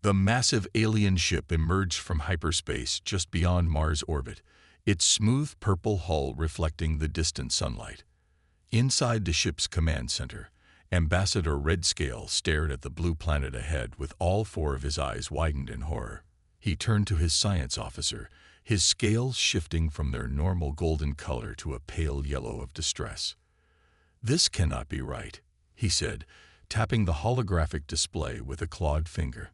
The massive alien ship emerged from hyperspace just beyond Mars' orbit, its smooth purple hull reflecting the distant sunlight. Inside the ship's command center, Ambassador Redscale stared at the blue planet ahead with all four of his eyes widened in horror. He turned to his science officer, his scales shifting from their normal golden color to a pale yellow of distress. "This cannot be right," he said, tapping the holographic display with a clawed finger.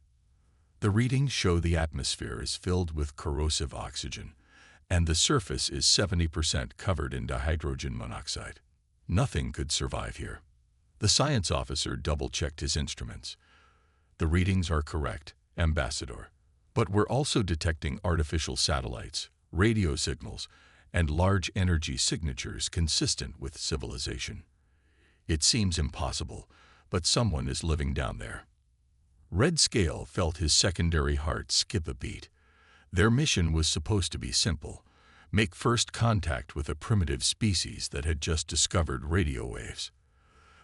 "The readings show the atmosphere is filled with corrosive oxygen, and the surface is 70% covered in dihydrogen monoxide. Nothing could survive here." The science officer double-checked his instruments. "The readings are correct, Ambassador, but we're also detecting artificial satellites, radio signals, and large energy signatures consistent with civilization. It seems impossible, but someone is living down there." Redscale felt his secondary heart skip a beat. Their mission was supposed to be simple: make first contact with a primitive species that had just discovered radio waves.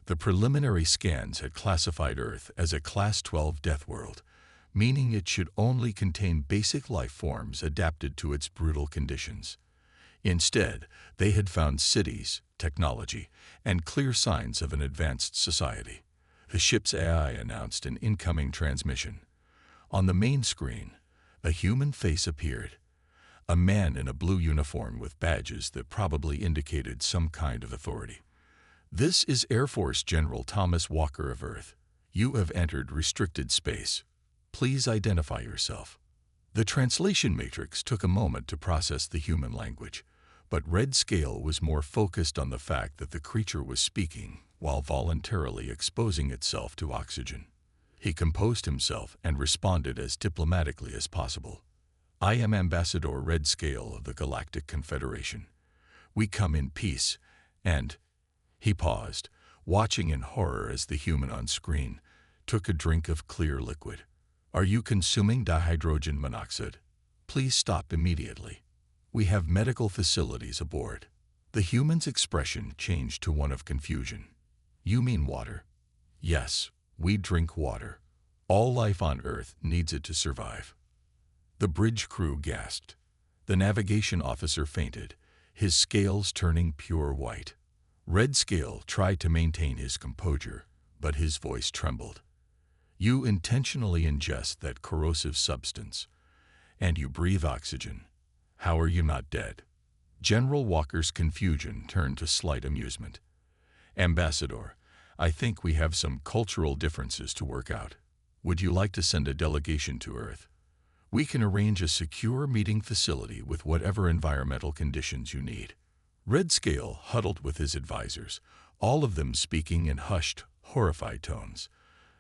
The preliminary scans had classified Earth as a Class 12 Deathworld, meaning it should only contain basic life forms adapted to its brutal conditions. Instead, they had found cities, technology, and clear signs of an advanced society. The ship's AI announced an incoming transmission. On the main screen, a human face appeared. A man in a blue uniform with badges that probably indicated some kind of authority. "This is Air Force General Thomas Walker of Earth. You have entered restricted space. Please identify yourself." The translation matrix took a moment to process the human language, but Redscale was more focused on the fact that the creature was speaking while voluntarily exposing itself to oxygen. He composed himself and responded as diplomatically as possible. "I am Ambassador Redscale of the Galactic Confederation. We come in peace, and—" He paused, watching in horror as the human on screen took a drink of clear liquid. "Are you consuming dihydrogen monoxide? Please stop immediately. We have medical facilities aboard." The human's expression changed to one of confusion. "You mean water?" "Yes, we drink water. All life on Earth needs it to survive." The bridge crew gasped. The navigation officer fainted, his scales turning pure white. Redscale tried to maintain his composure, but his voice trembled. "You intentionally ingest that corrosive substance, and you breathe oxygen. How are you not dead?" General Walker's confusion turned to slight amusement. "Ambassador, I think we have some cultural differences to work out. Would you like to send a delegation to Earth? We can arrange a secure meeting facility with whatever environmental conditions you need." Redscale huddled with his advisors, all of them speaking in hushed, horrified tones.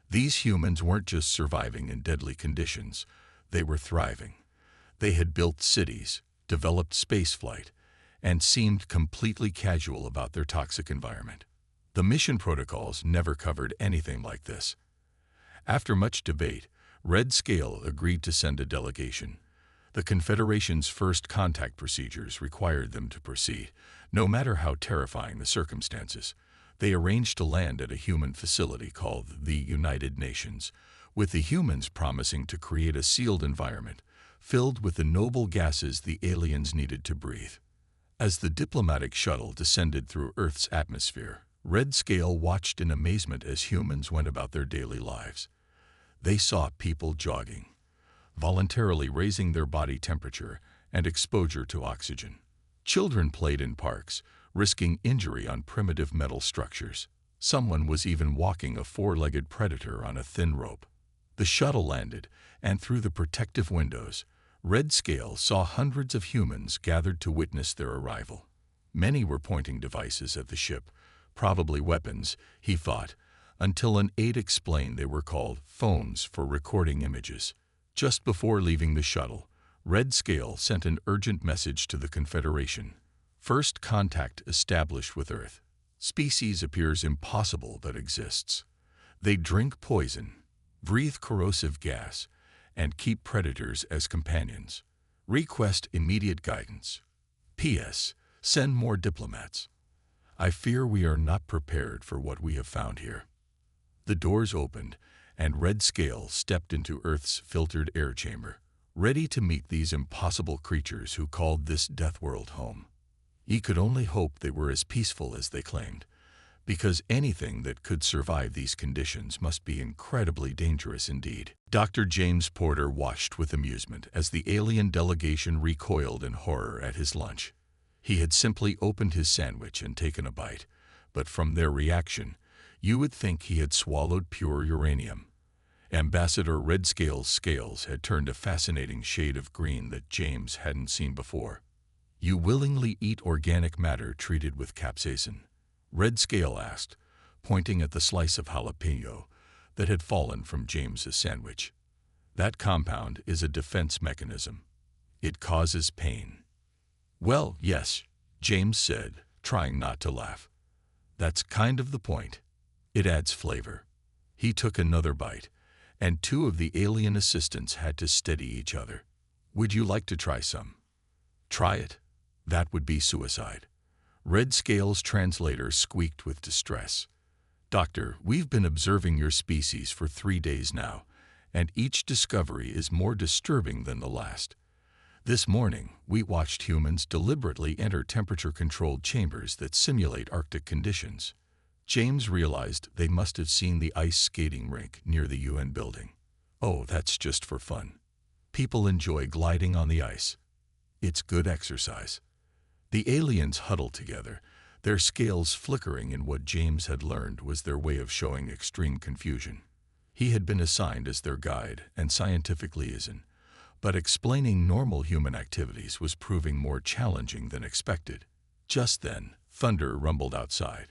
These humans weren't just surviving in deadly conditions, they were thriving. They had built cities, developed spaceflight, and seemed completely casual about their toxic environment. The mission protocols never covered anything like this. After much debate, Redscale agreed to send a delegation. The Confederation's first contact procedures required them to proceed, no matter how terrifying the circumstances. They arranged to land at a human facility called the United Nations, with the humans promising to create a sealed environment, filled with the noble gases the aliens needed to breathe. As the diplomatic shuttle descended through Earth's atmosphere, Redscale watched in amazement as humans went about their daily lives. They saw people jogging, voluntarily raising their body temperature and exposure to oxygen. Children played in parks, risking injury on primitive metal structures. Someone was even walking a four-legged predator on a thin rope. The shuttle landed, and through the protective windows, Redscale saw hundreds of humans gathered to witness their arrival. Many were pointing devices at the ship, probably weapons, he thought, until an aide explained they were called phones for recording images. Just before leaving the shuttle, Redscale sent an urgent message to the Confederation. "First contact established with Earth. Species appears impossible but exists. They drink poison, breathe corrosive gas, and keep predators as companions. Request immediate guidance. P.S. Send more diplomats. I fear we are not prepared for what we have found here." The doors opened, and Red Scale stepped into Earth's filtered air chamber, ready to meet these impossible creatures who called this Deathworld home. He could only hope they were as peaceful as they claimed, because anything that could survive these conditions must be incredibly dangerous indeed. Dr. James Porter watched with amusement as the alien delegation recoiled in horror at his lunch. He had simply opened his sandwich and taken a bite, but from their reaction, you would think he had swallowed pure uranium. Ambassador Red Scale's scales had turned a fascinating shade of green that James hadn't seen before. "You willingly eat organic matter treated with capsaicin?" Red Scale asked, pointing at the slice of jalapeno that had fallen from James's sandwich. "That compound is a defense mechanism. It causes pain." "Well, yes," James said, trying not to laugh. "That's kind of the point. It adds flavor." He took another bite, and two of the alien assistants had to steady each other. "Would you like to try some?" "Try it? That would be suicide." Red Scale's translator squeaked with distress. "Doctor, we've been observing your species for 3 days now, and each discovery is more disturbing than the last. This morning, we watched humans deliberately enter temperature-controlled chambers that simulate Arctic conditions." James realized they must have seen the ice skating rink near the UN building. "Oh, that's just for fun. People enjoy gliding on the ice. It's good exercise." The aliens huddled together, their scales flickering in what James had learned was their way of showing extreme confusion. He had been assigned as their guide and scientific liaison, but explaining normal human activities was proving more challenging than expected. Just then, thunder rumbled outside.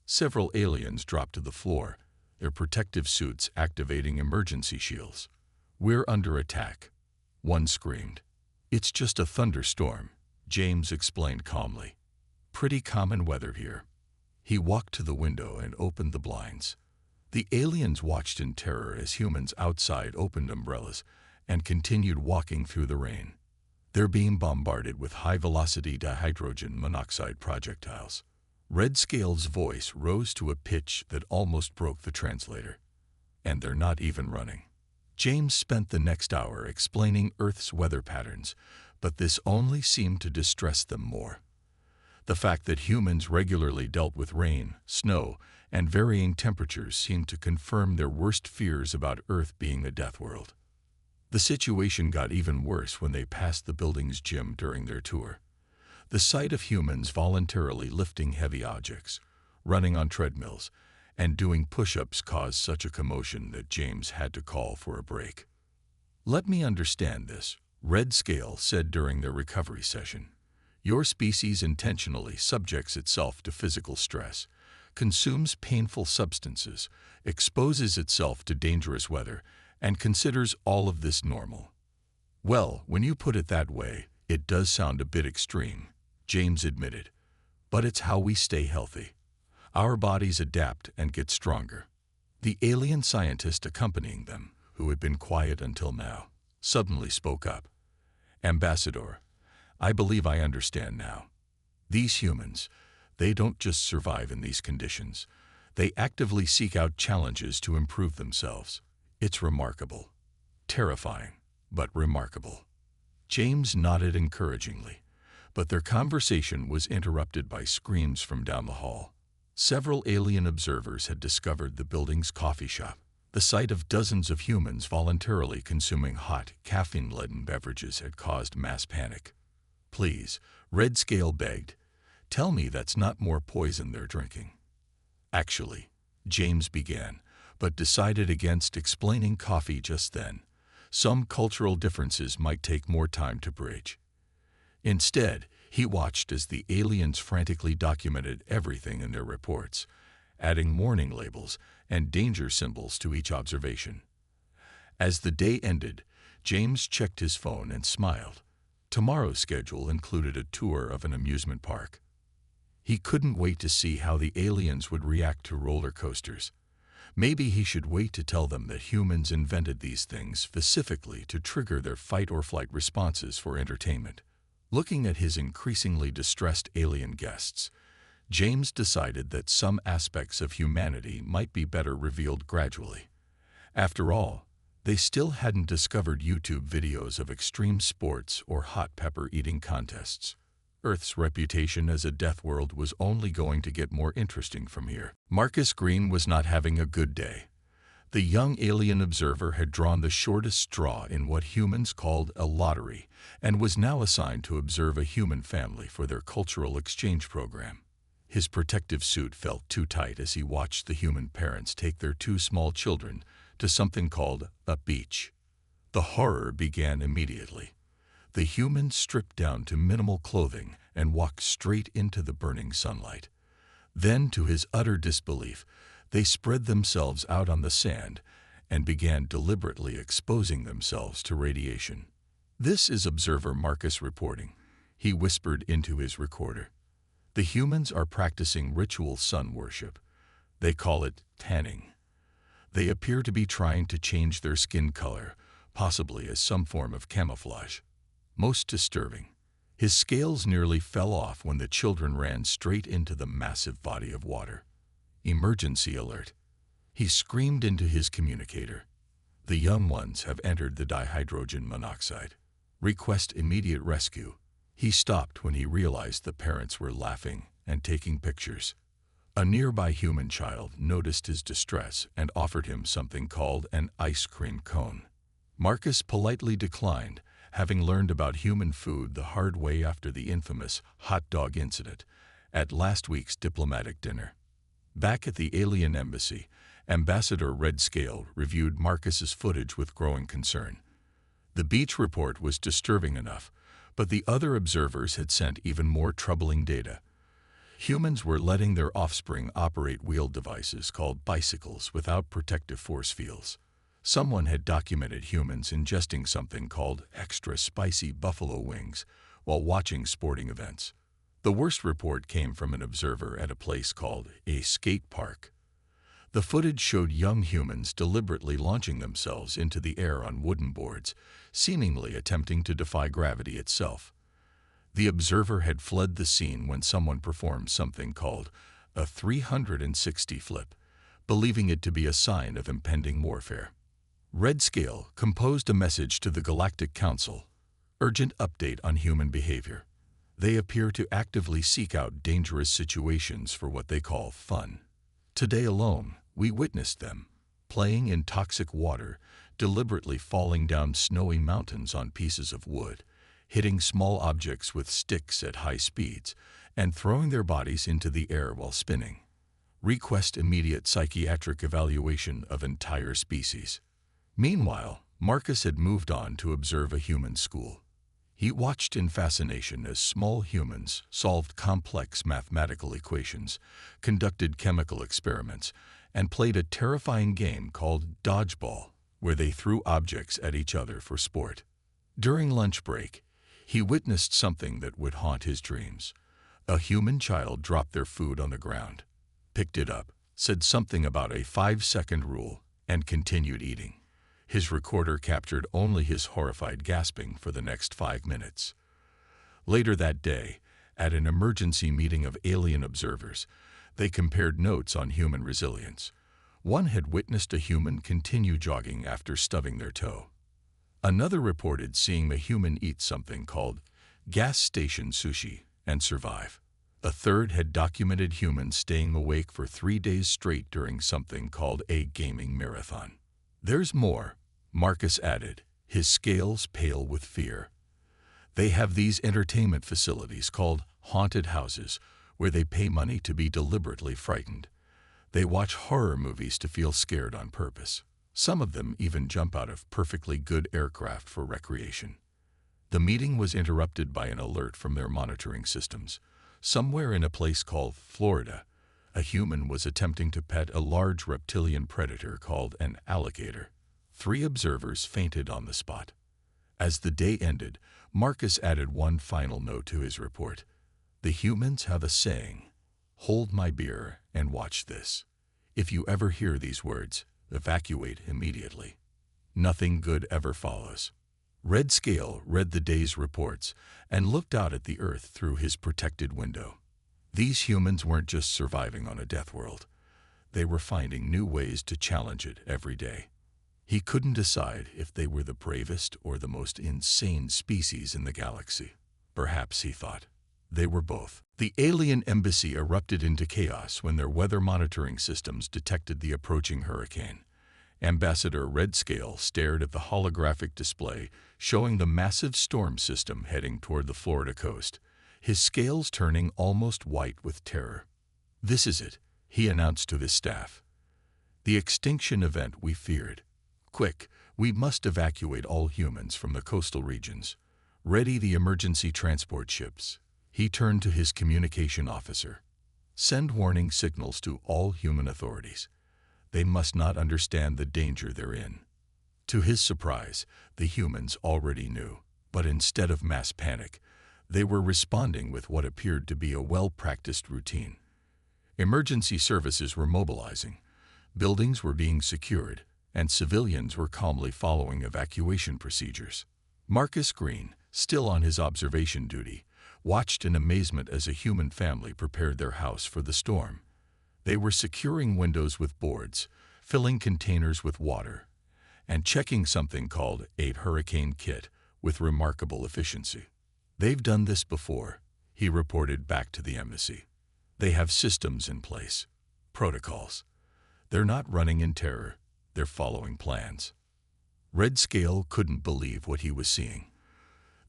Several aliens dropped to the floor, their protective suits activating emergency shields. "We're under attack," one screamed. "It's just a thunderstorm," James explained calmly. "Pretty common weather here." He walked to the window and opened the blinds. The aliens watched in terror as humans outside opened umbrellas and continued walking through the rain. They're being bombarded with high-velocity dihydrogen monoxide projectiles. Red Scale's voice rose to a pitch that almost broke the translator. "And they're not even running." James spent the next hour explaining Earth's weather patterns, but this only seemed to distress them more. The fact that humans regularly dealt with rain, snow, and varying temperatures seemed to confirm their worst fears about Earth being a death world. The situation got even worse when they passed the building's gym during their tour. The sight of humans voluntarily lifting heavy objects, running on treadmills, and doing push-ups caused such a commotion that James had to call for a break. "Let me understand this," Red Scale said during their recovery session. "Your species intentionally subjects itself to physical stress, consumes painful substances, exposes itself to dangerous weather, and considers all of this normal." "Well, when you put it that way, it does sound a bit extreme," James admitted. "But it's how we stay healthy. Our bodies adapt and get stronger." The alien scientist accompanying them, who had been quiet until now, suddenly spoke up. "Ambassador, I believe I understand now. These humans, they don't just survive in these conditions. They actively seek out challenges to improve themselves. It's remarkable. Terrifying, but remarkable." James nodded encouragingly, but their conversation was interrupted by screams from down the hall. Several alien observers had discovered the building's coffee shop. The sight of dozens of humans voluntarily consuming hot, caffeine-laden beverages had caused mass panic. "Please," Red Scale begged, "tell me that's not more poison they're drinking." "Actually," James began, but decided against explaining coffee just then. Some cultural differences might take more time to bridge. Instead, he watched as the aliens frantically documented everything in their reports, adding warning labels and danger symbols to each observation. As the day ended, James checked his phone and smiled. Tomorrow's schedule included a tour of an amusement park. He couldn't wait to see how the aliens would react to roller coasters. Maybe he should wait to tell them that humans invented these things specifically to trigger their fight-or-flight responses for entertainment. Looking at his increasingly distressed alien guests, James decided that some aspects of humanity might be better revealed gradually. After all, they still hadn't discovered YouTube videos of extreme sports or hot pepper eating contests. Earth's reputation as a death world was only going to get more interesting from here. Marcus Green was not having a good day. The young alien observer had drawn the shortest straw in what humans called a lottery and was now assigned to observe a human family for their cultural exchange program. His protective suit felt too tight as he watched the human parents take their two small children to something called a beach. The horror began immediately. The humans stripped down to minimal clothing and walked straight into the burning sunlight. Then, to his utter disbelief, they spread themselves out on the sand and began deliberately exposing themselves to radiation. "This is Observer Marcus reporting," he whispered into his recorder. "The humans are practicing ritual sun worship. They call it tanning. They appear to be trying to change their skin color, possibly as some form of camouflage. Most disturbing, his scales nearly fell off when the children ran straight into the massive body of water. Emergency alert. He screamed into his communicator. The young ones have entered the dihydrogen monoxide. Request immediate rescue. He stopped when he realized the parents were laughing and taking pictures. A nearby human child noticed his distress and offered him something called an ice cream cone. Marcus politely declined, having learned about human food the hard way after the infamous hot dog incident at last week's diplomatic dinner. Back at the alien embassy, Ambassador Red Scale reviewed Marcus's footage with growing concern. The beach report was disturbing enough, but the other observers had sent even more troubling data. Humans were letting their offspring operate wheeled devices called bicycles without protective force fields. Someone had documented humans ingesting something called extra spicy buffalo wings while watching sporting events. The worst report came from an observer at a place called a skate park. The footage showed young humans deliberately launching themselves into the air on wooden boards, seemingly attempting to defy gravity itself. The observer had fled the scene when someone performed something called a 360 flip, believing it to be a sign of impending warfare. Red Scale composed a message to the Galactic Council. Urgent update on human behavior. They appear to actively seek out dangerous situations for what they call fun. Today alone, we witnessed them playing in toxic water, deliberately falling down snowy mountains on pieces of wood, hitting small objects with sticks at high speeds, and throwing their bodies into the air while spinning. Request immediate psychiatric evaluation of entire species. Meanwhile, Marcus had moved on to observe a human school. He watched in fascination as small humans solved complex mathematical equations, conducted chemical experiments, and played a terrifying game called dodgeball, where they threw objects at each other for sport. During lunch break, he witnessed something that would haunt his dreams. A human child dropped their food on the ground, picked it up, said something about a 5-second rule, and continued eating. His recorder captured only his horrified gasping for the next 5 minutes. Later that day, at an emergency meeting of alien observers, they compared notes on human resilience. One had witnessed a human continue jogging after stubbing their toe. Another reported seeing a human eat something called gas station sushi and survive. A third had documented humans staying awake for 3 days straight during something called a gaming marathon. There's more, Marcus added, his scales pale with fear. They have these entertainment facilities called haunted houses where they pay money to be deliberately frightened. They watch horror movies to feel scared on purpose. Some of them even jump out of perfectly good aircraft for recreation. The meeting was interrupted by an alert from their monitoring systems. Somewhere in a place called Florida, a human was attempting to pet a large reptilian predator called an alligator. 3 observers fainted on the spot. As the day ended, Marcus added one final note to his report. The humans have a saying, "Hold my beer and watch this." If you ever hear these words, evacuate immediately. Nothing good ever follows. Red Scale read the day's reports and looked out at the Earth through his protected window. These humans weren't just surviving on a death world. They were finding new ways to challenge it every day. He couldn't decide if they were the bravest or the most insane species in the galaxy. Perhaps, he thought, they were both. The alien embassy erupted into chaos when their weather monitoring systems detected the approaching hurricane. Ambassador Redscale stared at the holographic display showing the massive storm system heading toward the Florida coast, his scales turning almost white with terror. "This is it," he announced to his staff. "The extinction event we feared. Quick, we must evacuate all humans from the coastal regions. Ready the emergency transport ships." He turned to his communication officer. "Send warning signals to all human authorities. They must not understand the danger they're in." To his surprise, the humans already knew, but instead of mass panic, they were responding with what appeared to be a well-practiced routine. Emergency services were mobilizing, buildings were being secured, and civilians were calmly following evacuation procedures. Marcus Green, still on his observation duty, watched in amazement as a human family prepared their house for the storm. They were securing windows with boards, filling containers with water, and checking something called a hurricane kit with remarkable efficiency. "They've done this before," he reported back to the embassy. "They have systems in place, protocols. They're not running in terror, they're following plans." Redscale couldn't believe what he was seeing.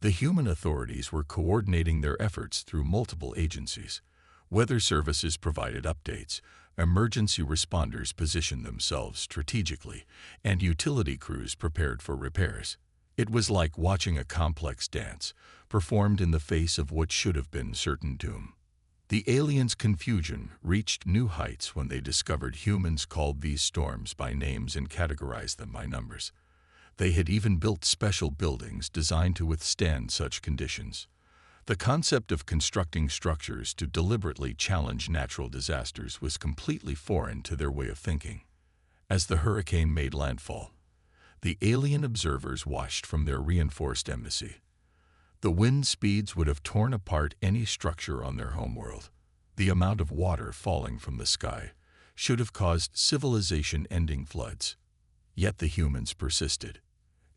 The human authorities were coordinating their efforts through multiple agencies. Weather services provided updates, emergency responders positioned themselves strategically, and utility crews prepared for repairs. It was like watching a complex dance, performed in the face of what should have been certain doom. The aliens' confusion reached new heights when they discovered humans called these storms by names and categorized them by numbers. They had even built special buildings designed to withstand such conditions. The concept of constructing structures to deliberately challenge natural disasters was completely foreign to their way of thinking. As the hurricane made landfall, the alien observers watched from their reinforced embassy. The wind speeds would have torn apart any structure on their homeworld. The amount of water falling from the sky should have caused civilization-ending floods. Yet the humans persisted.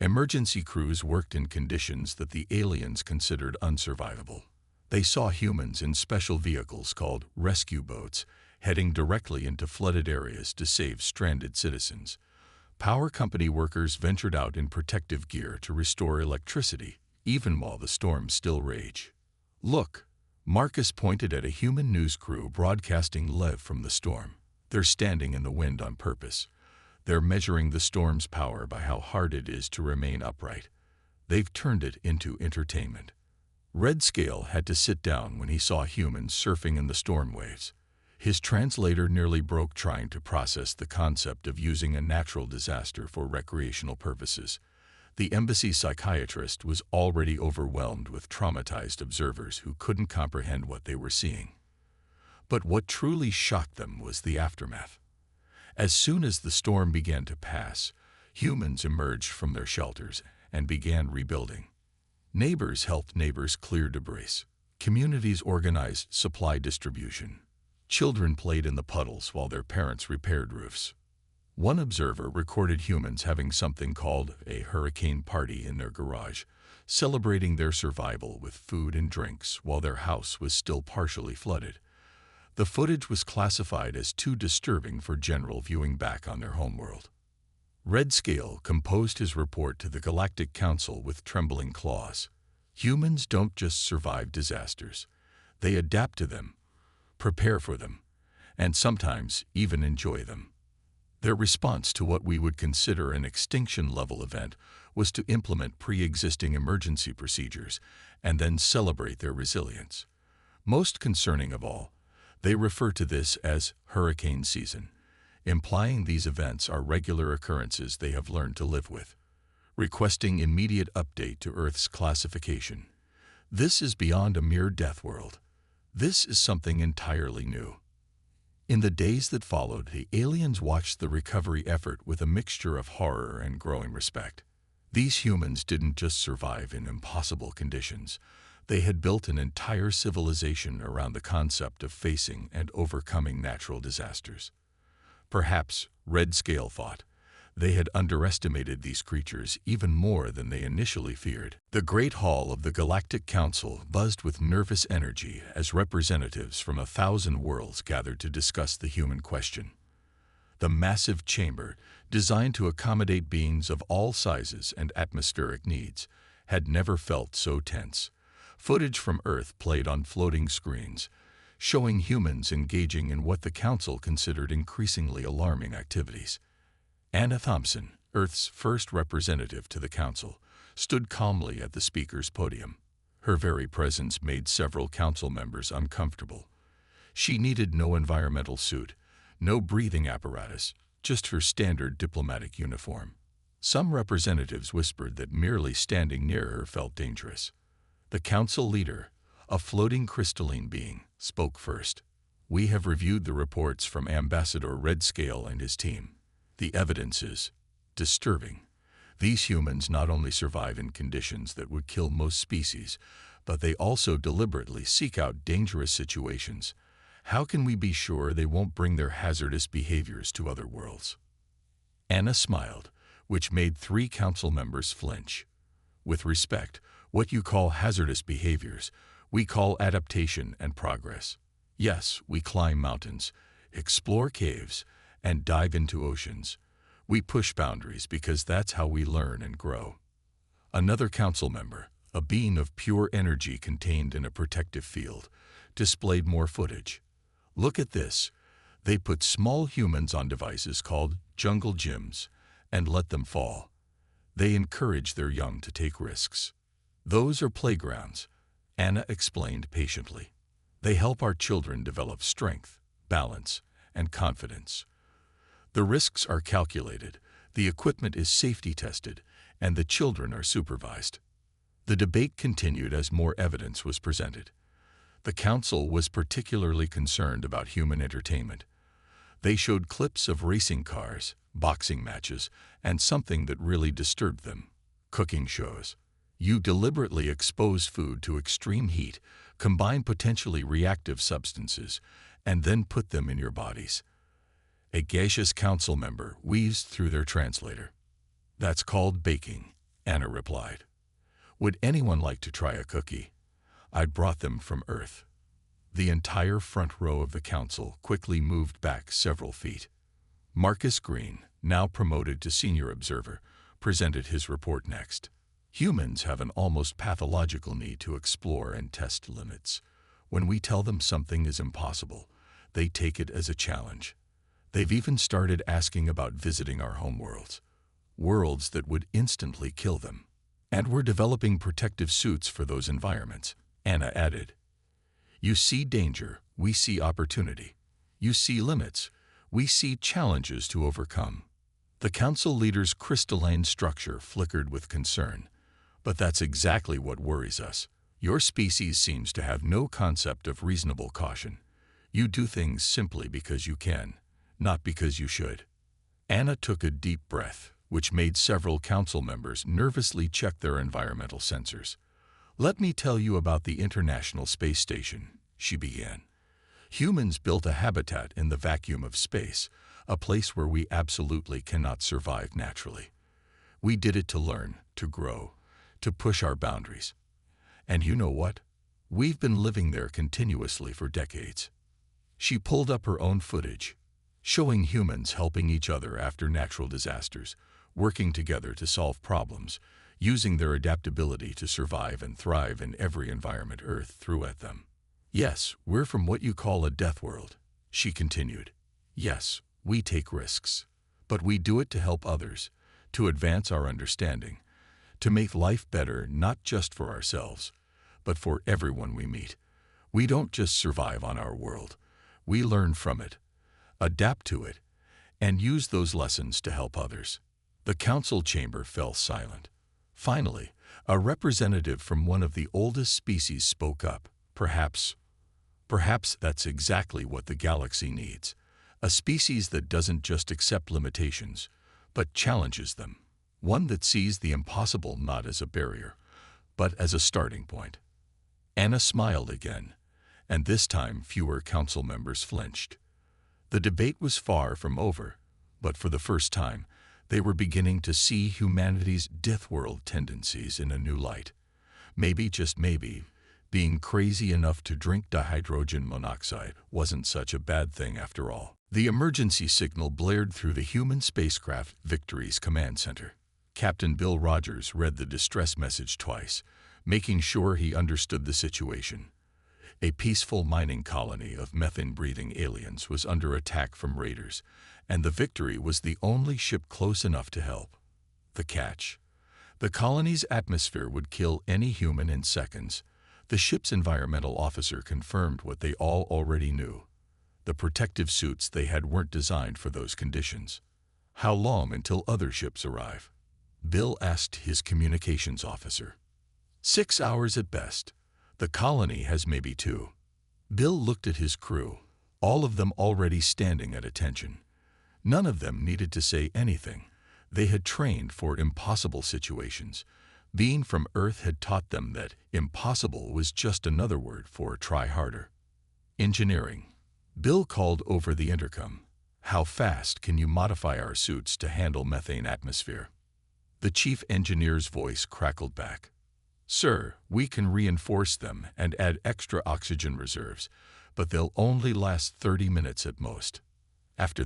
Emergency crews worked in conditions that the aliens considered unsurvivable. They saw humans in special vehicles called rescue boats heading directly into flooded areas to save stranded citizens. Power company workers ventured out in protective gear to restore electricity, even while the storms still rage. "Look," Marcus pointed at a human news crew broadcasting live from the storm. "They're standing in the wind on purpose. They're measuring the storm's power by how hard it is to remain upright. They've turned it into entertainment." Redscale had to sit down when he saw humans surfing in the storm waves. His translator nearly broke trying to process the concept of using a natural disaster for recreational purposes. The embassy psychiatrist was already overwhelmed with traumatized observers who couldn't comprehend what they were seeing. But what truly shocked them was the aftermath. As soon as the storm began to pass, humans emerged from their shelters and began rebuilding. Neighbors helped neighbors clear debris. Communities organized supply distribution. Children played in the puddles while their parents repaired roofs. One observer recorded humans having something called a hurricane party in their garage, celebrating their survival with food and drinks while their house was still partially flooded. The footage was classified as too disturbing for general viewing back on their homeworld. Redscale composed his report to the Galactic Council with trembling claws. "Humans don't just survive disasters. They adapt to them, prepare for them, and sometimes even enjoy them." Their response to what we would consider an extinction-level event was to implement pre-existing emergency procedures and then celebrate their resilience. Most concerning of all, they refer to this as hurricane season, implying these events are regular occurrences they have learned to live with. Requesting immediate update to Earth's classification. This is beyond a mere Deathworld. This is something entirely new. In the days that followed, the aliens watched the recovery effort with a mixture of horror and growing respect. These humans didn't just survive in impossible conditions. They had built an entire civilization around the concept of facing and overcoming natural disasters. Perhaps, Redscale thought, They had underestimated these creatures even more than they initially feared. The Great Hall of the Galactic Council buzzed with nervous energy as representatives from 1,000 worlds gathered to discuss the human question. The massive chamber, designed to accommodate beings of all sizes and atmospheric needs, had never felt so tense. Footage from Earth played on floating screens, showing humans engaging in what the Council considered increasingly alarming activities. Anna Thompson, Earth's first representative to the Council, stood calmly at the speaker's podium. Her very presence made several Council members uncomfortable. She needed no environmental suit, no breathing apparatus, just her standard diplomatic uniform. Some representatives whispered that merely standing near her felt dangerous. The Council leader, a floating crystalline being, spoke first. "We have reviewed the reports from Ambassador Redscale and his team. The evidence is disturbing. These humans not only survive in conditions that would kill most species, but they also deliberately seek out dangerous situations. How can we be sure they won't bring their hazardous behaviors to other worlds?" Anna smiled, which made 3 Council members flinch. "With respect, what you call hazardous behaviors, we call adaptation and progress. Yes, we climb mountains, explore caves, and dive into oceans. We push boundaries because that's how we learn and grow." Another Council member, a being of pure energy contained in a protective field, displayed more footage. "Look at this. They put small humans on devices called jungle gyms and let them fall. They encourage their young to take risks. Those are playgrounds," Anna explained patiently. "They help our children develop strength, balance, and confidence. The risks are calculated, the equipment is safety tested, and the children are supervised." The debate continued as more evidence was presented. The Council was particularly concerned about human entertainment. They showed clips of racing cars, boxing matches, and something that really disturbed them: cooking shows. You deliberately expose food to extreme heat, combine potentially reactive substances, and then put them in your bodies. A gaseous Council member wheezed through their translator. "That's called baking," Anna replied. "Would anyone like to try a cookie? I brought them from Earth." The entire front row of the Council quickly moved back several feet. Marcus Green, now promoted to senior observer, presented his report next. "Humans have an almost pathological need to explore and test limits. When we tell them something is impossible, they take it as a challenge. They've even started asking about visiting our homeworlds, worlds that would instantly kill them. And we're developing protective suits for those environments," Anna added. "You see danger, we see opportunity. You see limits, we see challenges to overcome." The Council leader's crystalline structure flickered with concern. "But that's exactly what worries us. Your species seems to have no concept of reasonable caution. You do things simply because you can, not because you should." Anna took a deep breath, which made several Council members nervously check their environmental sensors. "Let me tell you about the International Space Station," she began. "Humans built a habitat in the vacuum of space, a place where we absolutely cannot survive naturally. We did it to learn, to grow, to push our boundaries. And you know what? We've been living there continuously for decades." She pulled up her own footage, showing humans helping each other after natural disasters, working together to solve problems, using their adaptability to survive and thrive in every environment Earth threw at them. "Yes, we're from what you call a Deathworld," she continued. "Yes, we take risks. But we do it to help others, to advance our understanding, to make life better not just for ourselves, but for everyone we meet. We don't just survive on our world. We learn from it, adapt to it, and use those lessons to help others." The Council chamber fell silent. Finally, a representative from one of the oldest species spoke up. Perhaps that's exactly what the galaxy needs. A species that doesn't just accept limitations, but challenges them. One that sees the impossible not as a barrier, but as a starting point." Anna smiled again, and this time fewer Council members flinched. The debate was far from over, but for the first time, They were beginning to see humanity's Deathworld tendencies in a new light. Maybe, just maybe, being crazy enough to drink dihydrogen monoxide wasn't such a bad thing after all. The emergency signal blared through the human spacecraft Victory's command center. Captain Bill Rogers read the distress message twice, making sure he understood the situation. A peaceful mining colony of methane-breathing aliens was under attack from raiders, and the Victory was the only ship close enough to help. The catch: the colony's atmosphere would kill any human in seconds. The ship's environmental officer confirmed what they all already knew. The protective suits they had weren't designed for those conditions. How long until other ships arrive? Bill asked his communications officer. 6 hours at best. The colony has maybe 2. Bill looked at his crew, all of them already standing at attention. None of them needed to say anything. They had trained for impossible situations. Being from Earth had taught them that impossible was just another word for try harder. Engineering. Bill called over the intercom. How fast can you modify our suits to handle methane atmosphere? The chief engineer's voice crackled back. Sir, we can reinforce them and add extra oxygen reserves, but they'll only last 30 minutes at most. After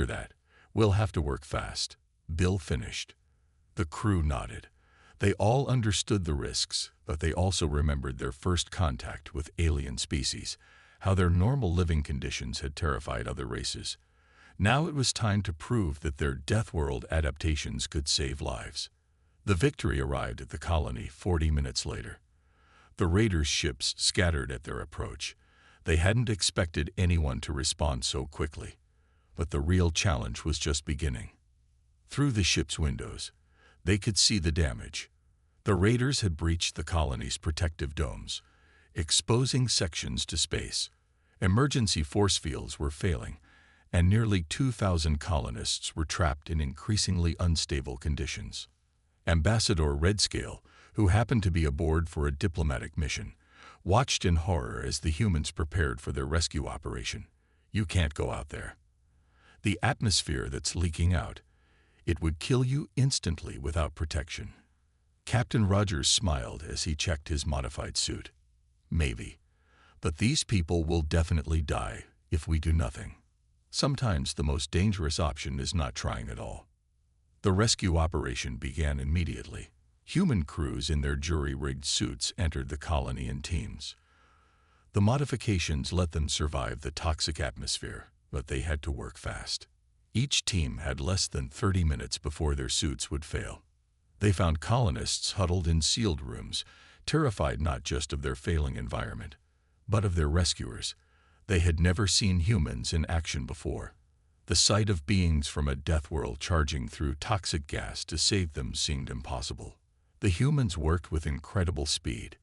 that, we'll have to work fast. Bill finished. The crew nodded. They all understood the risks, but they also remembered their first contact with alien species, how their normal living conditions had terrified other races. Now it was time to prove that their Deathworld adaptations could save lives. The Victory arrived at the colony 40 minutes later. The raiders' ships scattered at their approach. They hadn't expected anyone to respond so quickly. But the real challenge was just beginning. Through the ship's windows, they could see the damage. The raiders had breached the colony's protective domes, exposing sections to space. Emergency force fields were failing, and nearly 2,000 colonists were trapped in increasingly unstable conditions. Ambassador Redscale, who happened to be aboard for a diplomatic mission, watched in horror as the humans prepared for their rescue operation. You can't go out there. The atmosphere that's leaking out, it would kill you instantly without protection. Captain Rogers smiled as he checked his modified suit. Maybe. But these people will definitely die if we do nothing. Sometimes the most dangerous option is not trying at all. The rescue operation began immediately. Human crews in their jury-rigged suits entered the colony in teams. The modifications let them survive the toxic atmosphere, but they had to work fast. Each team had less than 30 minutes before their suits would fail. They found colonists huddled in sealed rooms, terrified not just of their failing environment, but of their rescuers. They had never seen humans in action before. The sight of beings from a Deathworld charging through toxic gas to save them seemed impossible. The humans worked with incredible speed.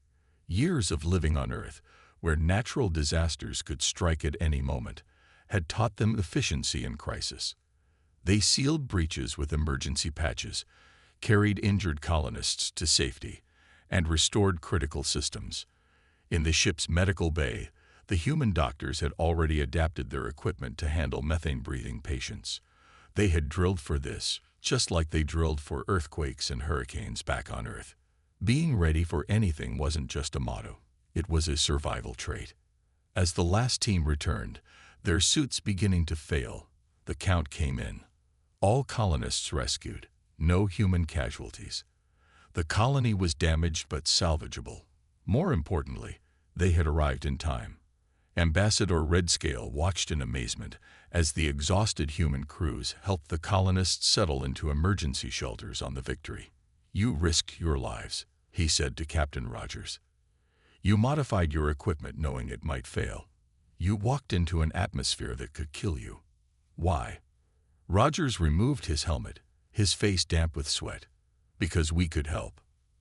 Years of living on Earth, where natural disasters could strike at any moment, had taught them efficiency in crisis. They sealed breaches with emergency patches, carried injured colonists to safety, and restored critical systems. In the ship's medical bay, the human doctors had already adapted their equipment to handle methane-breathing patients. They had drilled for this, just like they drilled for earthquakes and hurricanes back on Earth. Being ready for anything wasn't just a motto, it was a survival trait. As the last team returned, their suits beginning to fail, the count came in. All colonists rescued, no human casualties. The colony was damaged but salvageable. More importantly, they had arrived in time. Ambassador Redscale watched in amazement as the exhausted human crews helped the colonists settle into emergency shelters on the Victory. You risked your lives, he said to Captain Rogers. You modified your equipment knowing it might fail. You walked into an atmosphere that could kill you. Why? Rogers removed his helmet, his face damp with sweat. Because we could help.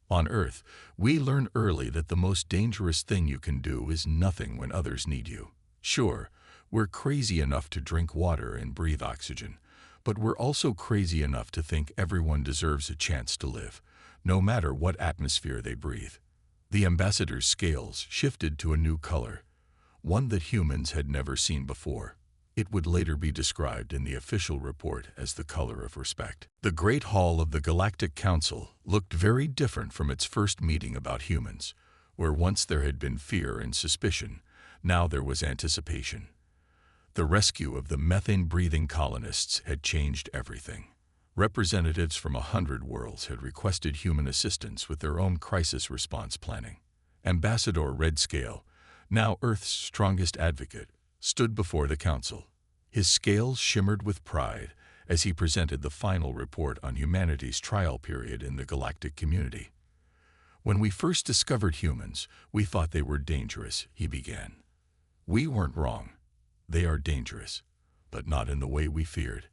On Earth, we learn early that the most dangerous thing you can do is nothing when others need you. Sure, we're crazy enough to drink water and breathe oxygen, but we're also crazy enough to think everyone deserves a chance to live, no matter what atmosphere they breathe. The ambassador's scales shifted to a new color, one that humans had never seen before. It would later be described in the official report as the color of respect. The Great Hall of the Galactic Council looked very different from its first meeting about humans, where once there had been fear and suspicion, now there was anticipation. The rescue of the methane-breathing colonists had changed everything. Representatives from 100 worlds had requested human assistance with their own crisis response planning. Ambassador Redscale, now Earth's strongest advocate, stood before the council. His scales shimmered with pride as he presented the final report on humanity's trial period in the galactic community. When we first discovered humans, we thought they were dangerous, he began. We weren't wrong. They are dangerous, but not in the way we feared.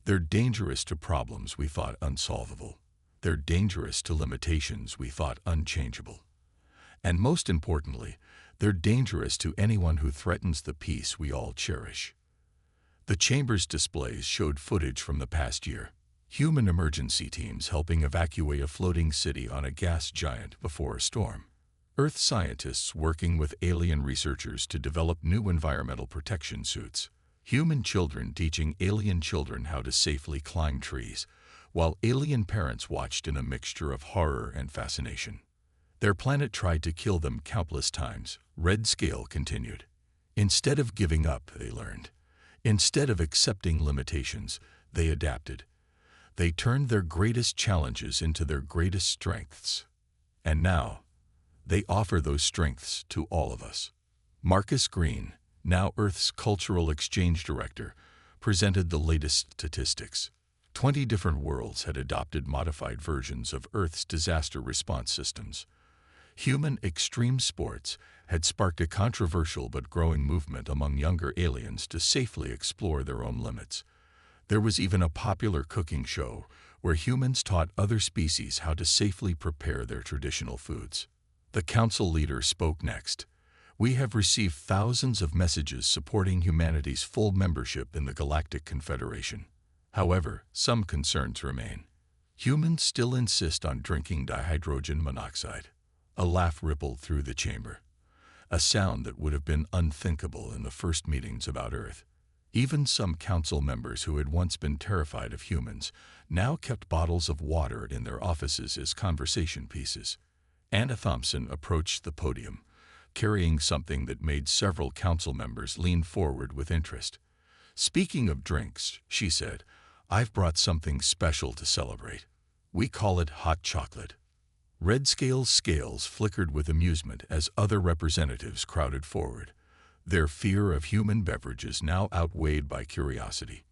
They're dangerous to problems we thought unsolvable. They're dangerous to limitations we thought unchangeable. And most importantly, they're dangerous to anyone who threatens the peace we all cherish. The chamber's displays showed footage from the past year. Human emergency teams helping evacuate a floating city on a gas giant before a storm. Earth scientists working with alien researchers to develop new environmental protection suits. Human children teaching alien children how to safely climb trees, while alien parents watched in a mixture of horror and fascination. Their planet tried to kill them countless times, Redscale continued. Instead of giving up, they learned. Instead of accepting limitations, they adapted. They turned their greatest challenges into their greatest strengths. And now, they offer those strengths to all of us. Marcus Green, now Earth's Cultural Exchange Director, presented the latest statistics. 20 different worlds had adopted modified versions of Earth's disaster response systems. Human extreme sports had sparked a controversial but growing movement among younger aliens to safely explore their own limits. There was even a popular cooking show where humans taught other species how to safely prepare their traditional foods. The council leader spoke next. We have received thousands of messages supporting humanity's full membership in the Galactic Confederation. However, some concerns remain. Humans still insist on drinking dihydrogen monoxide. A laugh rippled through the chamber, a sound that would have been unthinkable in the first meetings about Earth. Even some council members who had once been terrified of humans now kept bottles of water in their offices as conversation pieces. Anna Thompson approached the podium, carrying something that made several council members lean forward with interest. Speaking of drinks, she said, I've brought something special to celebrate. We call it hot chocolate. Redscale's scales flickered with amusement as other representatives crowded forward, their fear of human beverages now outweighed by curiosity.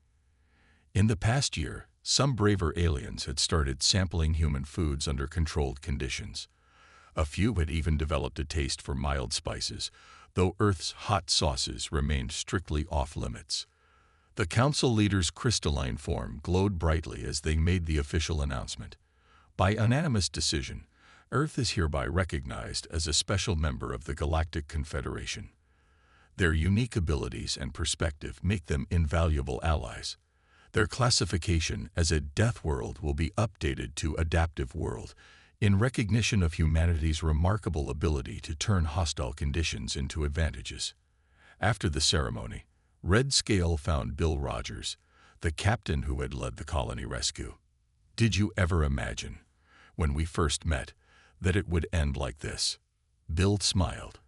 In the past year, some braver aliens had started sampling human foods under controlled conditions. A few had even developed a taste for mild spices, though Earth's hot sauces remained strictly off-limits. The council leaders' crystalline form glowed brightly as they made the official announcement. By unanimous decision, Earth is hereby recognized as a special member of the Galactic Confederation. Their unique abilities and perspective make them invaluable allies. Their classification as a Deathworld will be updated to Adaptive World in recognition of humanity's remarkable ability to turn hostile conditions into advantages. After the ceremony, Redscale found Bill Rogers, the captain who had led the colony rescue. Did you ever imagine, when we first met, that it would end like this? Bill smiled.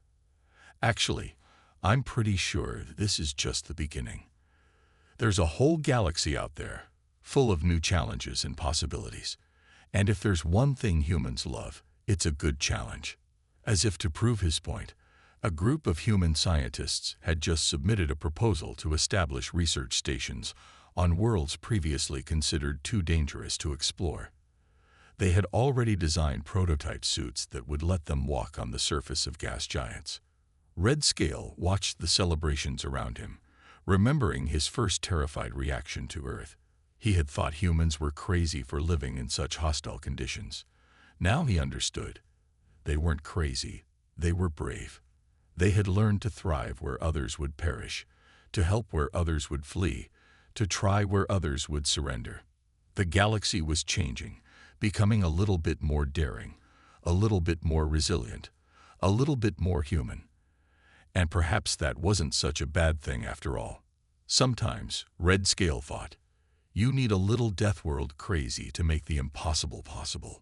Actually, I'm pretty sure this is just the beginning. There's a whole galaxy out there, full of new challenges and possibilities. And if there's one thing humans love, it's a good challenge. As if to prove his point, a group of human scientists had just submitted a proposal to establish research stations on worlds previously considered too dangerous to explore. They had already designed prototype suits that would let them walk on the surface of gas giants. Redscale watched the celebrations around him, remembering his first terrified reaction to Earth. He had thought humans were crazy for living in such hostile conditions. Now he understood. They weren't crazy, they were brave. They had learned to thrive where others would perish, to help where others would flee, to try where others would surrender. The galaxy was changing, becoming a little bit more daring, a little bit more resilient, a little bit more human. And perhaps that wasn't such a bad thing after all. Sometimes, Red Scale thought, you need a little Deathworld crazy to make the impossible possible.